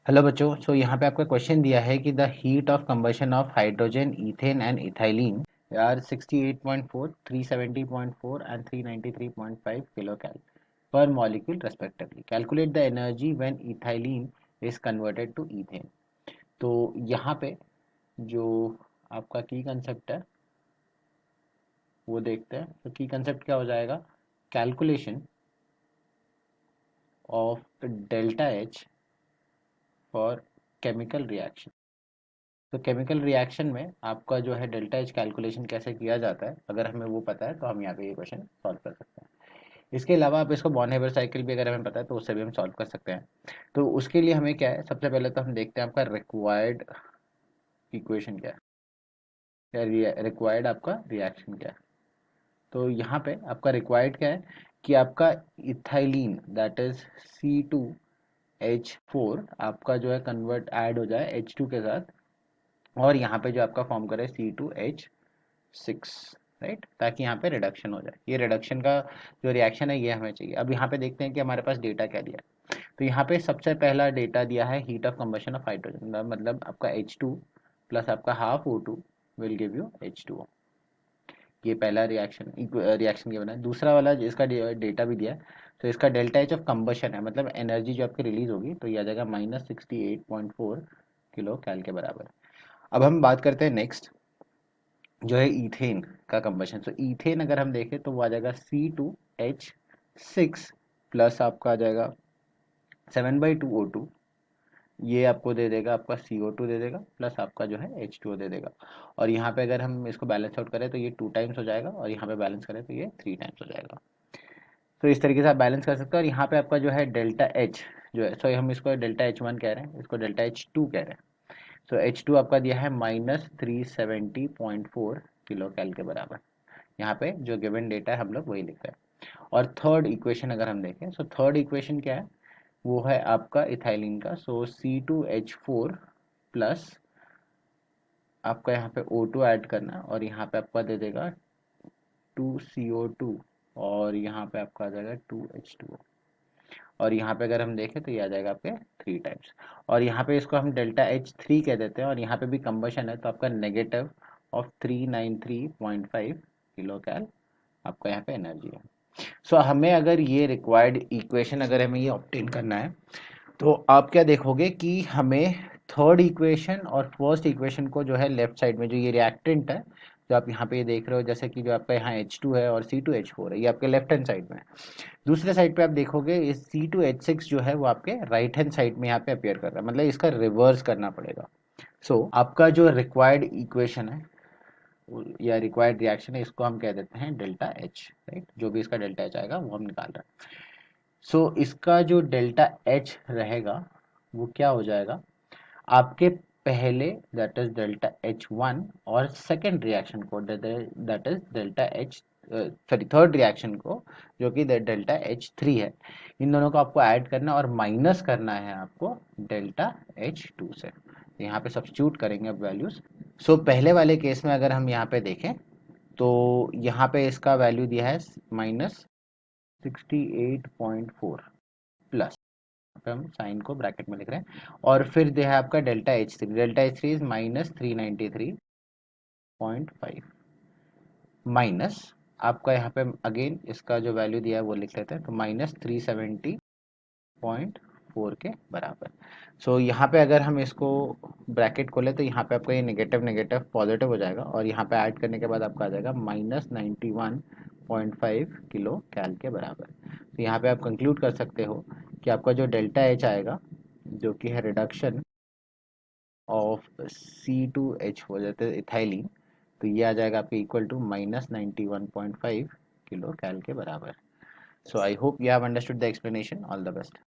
Hello बच्चों, यहाँ पे आपका क्वेश्चन दिया है कि the heat of combustion of hydrogen, ethane and ethylene are 68.4, 370.4 and 393.5 kilo cal per molecule respectively. Calculate the energy when ethylene is converted to ethane. तो यहाँ पे जो आपका की कंसेप्ट है वो देखते हैं। तो की कंसेप्ट क्या हो जाएगा? Calculation of delta H for chemical reaction. तो केमिकल रिएक्शन में आपका जो है डेल्टा एच कैलकुलेशन कैसे किया जाता है, अगर हमें वो पता है तो हम यहाँ पे ये क्वेश्चन सॉल्व कर सकते हैं। इसके अलावा आप इसको बॉर्न हेबर साइकिल भी अगर हमें पता है तो उससे भी हम सॉल्व कर सकते हैं। तो उसके लिए हमें क्या है, सबसे पहले तो हम देखते हैं आपका रिक्वायर्ड इक्वेशन क्या है, या रिक्वायर्ड आपका रिएक्शन क्या है। तो यहाँ पे आपका रिक्वायर्ड क्या है कि आपका इथाइलिन दैट इज C2H4 आपका जो है कन्वर्ट ऐड हो जाए H2 के साथ, और यहाँ पे जो आपका फॉर्म करे C2H6, राइट, ताकि यहाँ पे रिडक्शन हो जाए। ये रिडक्शन का जो रिएक्शन है ये हमें चाहिए। अब यहाँ पे देखते हैं कि हमारे पास डेटा क्या दिया है। तो यहाँ पे सबसे पहला डेटा दिया है heat of combustion of hydrogen, मतलब आपका H2 प्लस आपका half O2 will give you H2O। ये पहला रिएक्शन रिएक्शन के बना है। दूसरा वाला जिसका डेटा भी दिया है, तो इसका डेल्टा एच ऑफ कंबशन है, मतलब एनर्जी जो आपकी रिलीज होगी, तो ये आ जाएगा -68.4 किलो कैल के बराबर। अब हम बात करते हैं नेक्स्ट जो है ईथेन का कंबशन। तो ईथेन अगर हम देखें तो वो आ जाएगा C2H6 प्लस आपका आ जाएगा 7/2 O2, ये आपको दे देगा आपका CO2 दे देगा, प्लस आपका जो है H2O दे देगा। और यहाँ पे अगर हम इसको बैलेंस आउट करें तो ये 2 टाइम्स हो जाएगा, और यहाँ पे बैलेंस करें तो ये 3 टाइम्स हो जाएगा। तो इस तरीके से आप बैलेंस कर सकते हो। और यहाँ पे आपका जो है डेल्टा एच जो है, सो हम इसको डेल्टा H1 कह रहे हैं, इसको डेल्टा H2 कह रहे हैं। तो H2 आपका दिया है -370.4 किलो कैल के बराबर। यहाँ पे जो गिवन डेटा है हम लोग वही लिख रहे हैं। और थर्ड इक्वेशन अगर हम देखें, सो थर्ड इक्वेशन क्या है, वो है आपका इथाइलिन का। सो C2H4 प्लस आपका यहाँ पे O2 ऐड करना है, और यहाँ पे आपका दे देगा 2CO2, और यहाँ पे आपका आ जाएगा 2H2O। और यहाँ पे अगर हम देखें तो ये आ जाएगा आपके 3 टाइम्स। और यहाँ पे इसको हम डेल्टा H3 कह देते हैं, और यहाँ पे भी कंबशन है तो आपका नेगेटिव ऑफ 393.5 किलो कैल आपका यहाँ पे एनर्जी है। सो हमें अगर ये रिक्वायर्ड इक्वेशन अगर हमें ये ऑब्टेन करना है, तो आप क्या देखोगे कि हमें थर्ड इक्वेशन और फर्स्ट इक्वेशन को जो है लेफ्ट साइड में जो ये रिएक्टेंट है, जो आप यहाँ पे ये देख रहे हो, जैसे कि जो आपका यहाँ H2 है और C2H4 है, ये आपके लेफ्ट हैंड साइड में है। दूसरे साइड पे आप देखोगे इस C2H6 जो है वो आपके राइट हैंड साइड में यहाँ पे अपियर कर रहा है, मतलब इसका रिवर्स करना पड़ेगा। आपका जो रिक्वायर्ड इक्वेशन है या रिक्वायर्ड रिएक्शन है, इसको हम कह देते हैं डेल्टा एच, राइट। जो भी इसका डेल्टा एच आएगा वो हम निकाल रहे हैं। इसका जो डेल्टा एच रहेगा वो क्या हो जाएगा, आपके पहले दैट इज डेल्टा H1 और सेकेंड रिएक्शन को that is delta H, sorry third reaction को जो कि डेल्टा H3 है, इन दोनों को आपको ऐड करना और माइनस करना है आपको डेल्टा H2 से। यहाँ पे सब्स्टिट्यूट करेंगे अब वैल्यूज। पहले वाले केस में अगर हम यहाँ पे देखें तो यहाँ पे इसका वैल्यू दिया है -68.4 प्लस, पे हम साइन को ब्रैकेट में लिख रहे हैं, और फिर दिया है आपका डेल्टा H3 इज -393.5 माइनस आपका यहाँ पे अगेन इसका जो वैल्यू दिया है वो लिख लेते हैं, तो -370.4 के बराबर। यहाँ पे अगर हम इसको ब्रैकेट खोले तो यहाँ पे आपका ये नेगेटिव नेगेटिव पॉजिटिव हो जाएगा, और यहाँ पे ऐड करने के बाद आपका आ जाएगा -91.5 किलो कैल के बराबर। तो यहाँ पे आप कंक्लूड कर सकते हो कि आपका जो डेल्टा एच आएगा, जो कि है रिडक्शन ऑफ C2H हो जाते हैं इथाइलिन, तो ये आ जाएगा आपके इक्वल टू -91.5 किलो कैल के बराबर। So I hope you have understood the explanation. All the best.